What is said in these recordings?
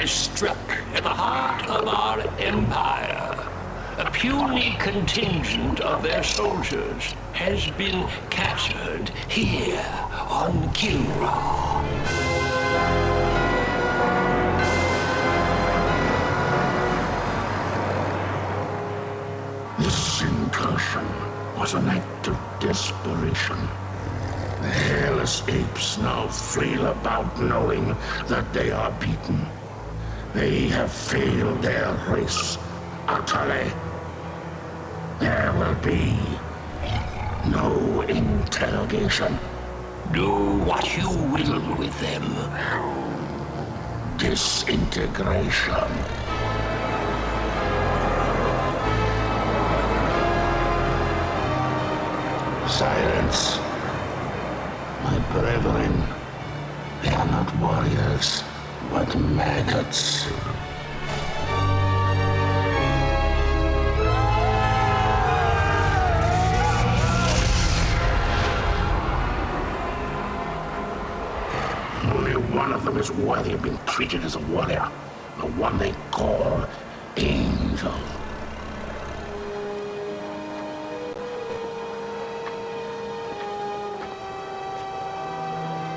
has struck at the heart of our empire. A puny contingent of their soldiers has been captured here on Kilrathi. This incursion was an act of desperation. The hairless apes now flail about knowing that they are beaten. They have failed their race utterly. There will be no interrogation. Do what you will with them. Disintegration. Silence. My brethren, they are not warriors, but maggots. Only one of them is worthy of being treated as a warrior, the one they call Angel.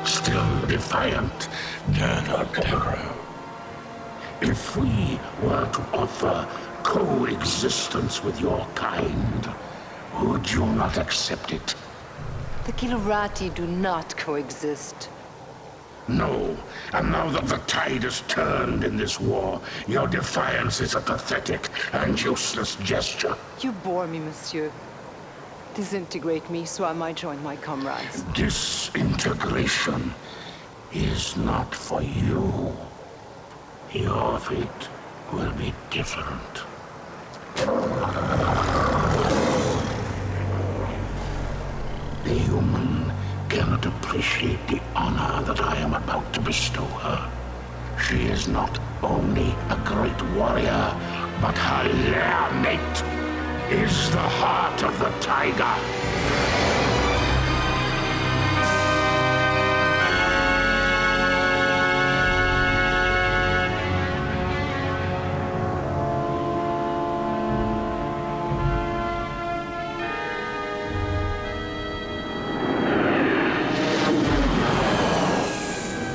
Still defiant, Terra. If we were to offer coexistence with your kind, would you not accept it? The Kilrathi do not coexist. No, and now that the tide has turned in this war, your defiance is a pathetic and useless gesture. You bore me, monsieur. Disintegrate me so I might join my comrades. Disintegration is not for you. Your fate will be different. The human cannot appreciate the honor that I am about to bestow her. She is not only a great warrior, but her lair mate is the heart of the tiger.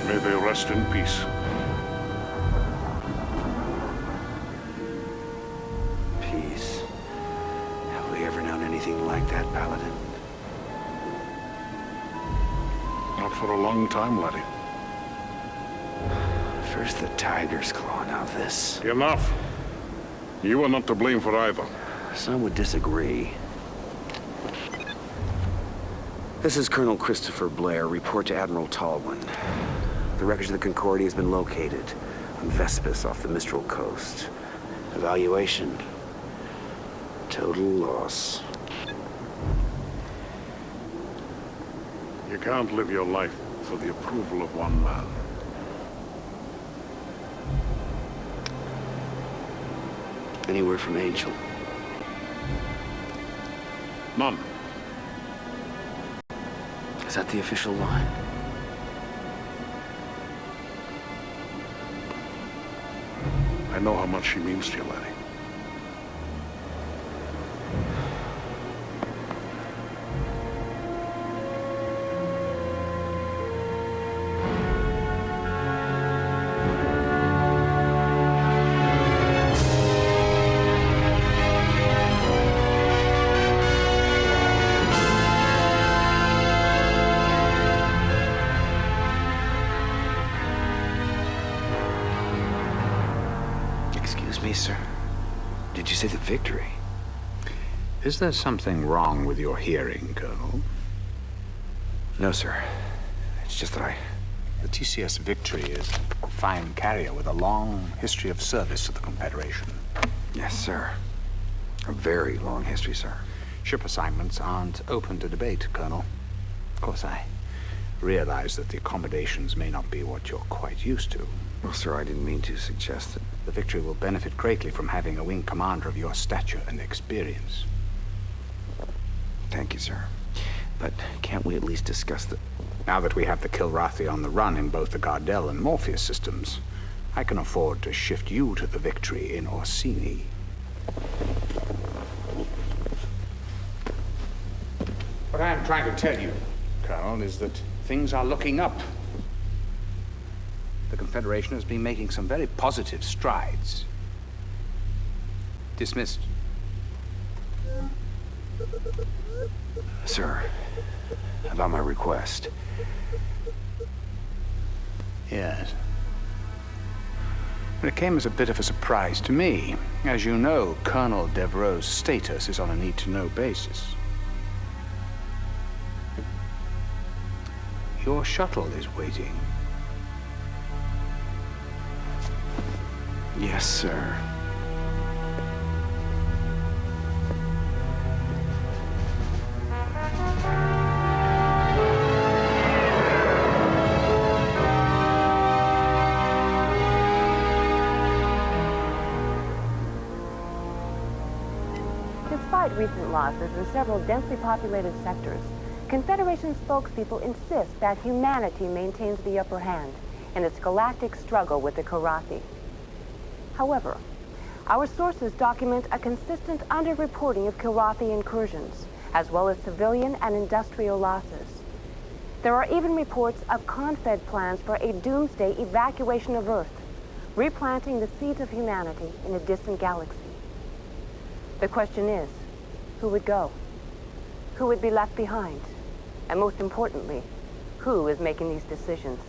May they rest in peace. Peace. Have we ever known anything like that, Paladin? Not for a long time, laddie. First the tiger's claw, now this. Enough. You are not to blame for either. Some would disagree. This is Colonel Christopher Blair. Report to Admiral Tallwin. The wreckage of the Concordia has been located on Vespus off the Mistral coast. Evaluation. Total loss. You can't live your life for the approval of one man. Any word from Angel? None. Is that the official line? I know how much she means to you, laddie. Sir. Did you say the victory? Is there something wrong with your hearing, Colonel? No, sir. It's just that The TCS Victory is a fine carrier with a long history of service to the Confederation. Yes, sir. A very long history, sir. Ship assignments aren't open to debate, Colonel. Of course, I realize that the accommodations may not be what you're quite used to. Well, sir, I didn't mean to suggest that. The Victory will benefit greatly from having a wing commander of your stature and experience. Thank you, sir. But can't we at least discuss the... Now that we have the Kilrathi on the run in both the Gardel and Morpheus systems, I can afford to shift you to the victory in Orsini. What I am trying to tell you, Colonel, is that things are looking up. The Confederation has been making some very positive strides. Dismissed. Sir, about my request. Yes. It came as a bit of a surprise to me. As you know, Colonel Devereaux's status is on a need-to-know basis. Your shuttle is waiting. Yes, sir. Despite recent losses in several densely populated sectors, Confederation spokespeople insist that humanity maintains the upper hand in its galactic struggle with the Kilrathi. However, our sources document a consistent underreporting of Kilrathi incursions, as well as civilian and industrial losses. There are even reports of Confed plans for a doomsday evacuation of Earth, replanting the seeds of humanity in a distant galaxy. The question is, who would go? Who would be left behind? And most importantly, who is making these decisions?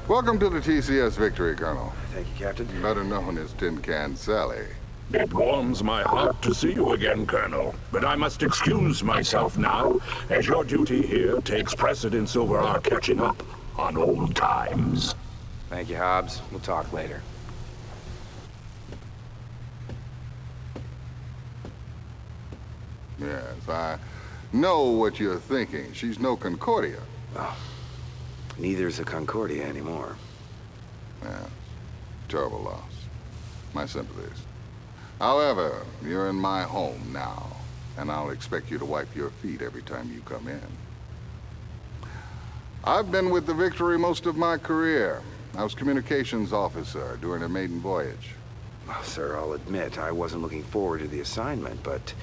Welcome to the TCS Victory, Colonel. Thank you, Captain. Better known as Tin Can Sally. It warms my heart to see you again, Colonel. But I must excuse myself now, as your duty here takes precedence over our catching up on old times. Thank you, Hobbs. We'll talk later. Yes, I know what you're thinking. She's no Concordia. Well, neither is a Concordia anymore. Yeah, terrible loss. My sympathies. However, you're in my home now, and I'll expect you to wipe your feet every time you come in. I've been with the Victory most of my career. I was communications officer during a maiden voyage. Well, sir, I'll admit I wasn't looking forward to the assignment, but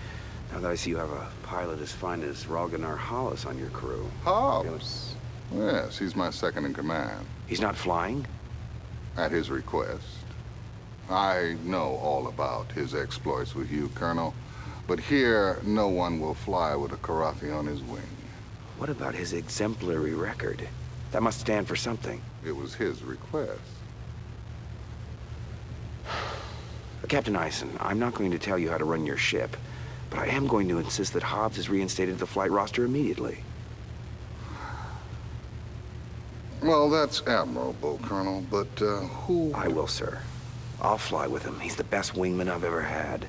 now that I see you have a pilot as fine as Ralganar Hollis on your crew... Hobbs? Yes, he's my second in command. He's not flying? At his request. I know all about his exploits with you, Colonel, but here no one will fly with a Kilrathi on his wing. What about his exemplary record? That must stand for something. It was his request. Captain Eisen, I'm not going to tell you how to run your ship, but I am going to insist that Hobbs is reinstated to the flight roster immediately. Well, that's admirable, Colonel, but who... I will, sir. I'll fly with him. He's the best wingman I've ever had.